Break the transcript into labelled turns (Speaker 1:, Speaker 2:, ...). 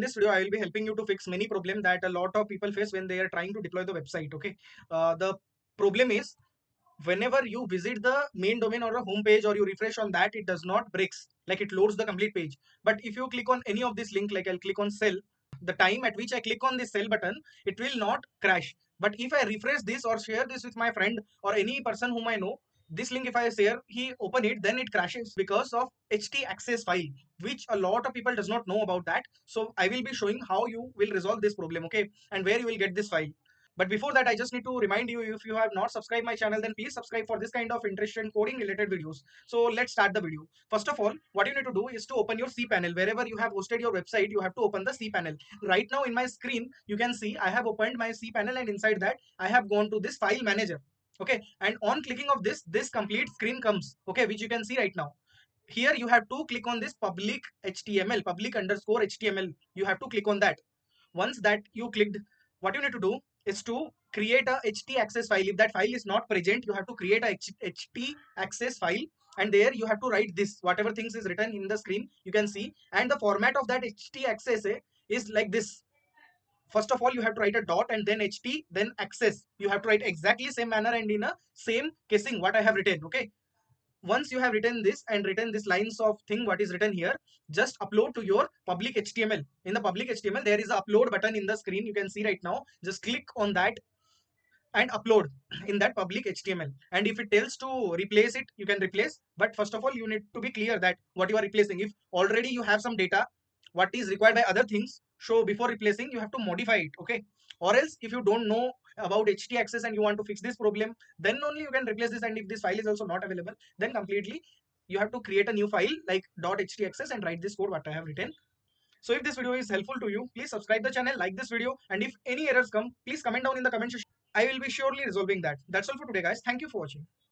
Speaker 1: this video, I will be helping you to fix many problems that a lot of people face when they are trying to deploy the website. Okay, the problem is whenever you visit the main domain or a home page or you refresh on that, it does not breaks, like it loads the complete page. But if you click on any of this link, like I'll click on sell, the time at which I click on this sell button, it will not crash. But if I refresh this or share this with my friend or any person whom I know, this link if I share, he open it, then it crashes because of htaccess file, which a lot of people does not know about that. So I will be showing how you will resolve this problem, okay, and where you will get this file. But before that, I just need to remind you, if you have not subscribed my channel, then please subscribe for this kind of interesting coding related videos. So let's start the video. First of all, what you need to do is to open your cPanel. Wherever you have hosted your website, you have to open the cPanel. Right now in my screen, you can see I have opened my cPanel, and inside that I have gone to this file manager. Okay, and on clicking of this complete screen comes, okay, which you can see right now. Here you have to click on this public HTML, public underscore HTML. You have to click on that. Once that you clicked, what you need to do is to create a htaccess file. If that file is not present, you have to create a htaccess file, and there you have to write this whatever things is written in the screen, you can see. And the format of that htaccess is like this. First of all, you have to write a dot and then ht, then access. You have to write exactly same manner and in a same casing what I have written. Okay, once you have written this and written this lines of thing what is written here, just upload to your public html. In the public html, there is a upload button in the screen, you can see right now. Just click on that and upload in that public html. And if it tells to replace it, you can replace. But first of all, you need to be clear that what you are replacing. If already you have some data what is required by other things, so before replacing you have to modify it. Okay, or else if you don't know about htaccess and you want to fix this problem, then only you can replace this. And if this file is also not available, then completely you have to create a new file like .htaccess and write this code what I have written. So if this video is helpful to you, please subscribe the channel, like this video, and if any errors come, please comment down in the comment section. I will be surely resolving that. That's all for today, guys. Thank you for watching.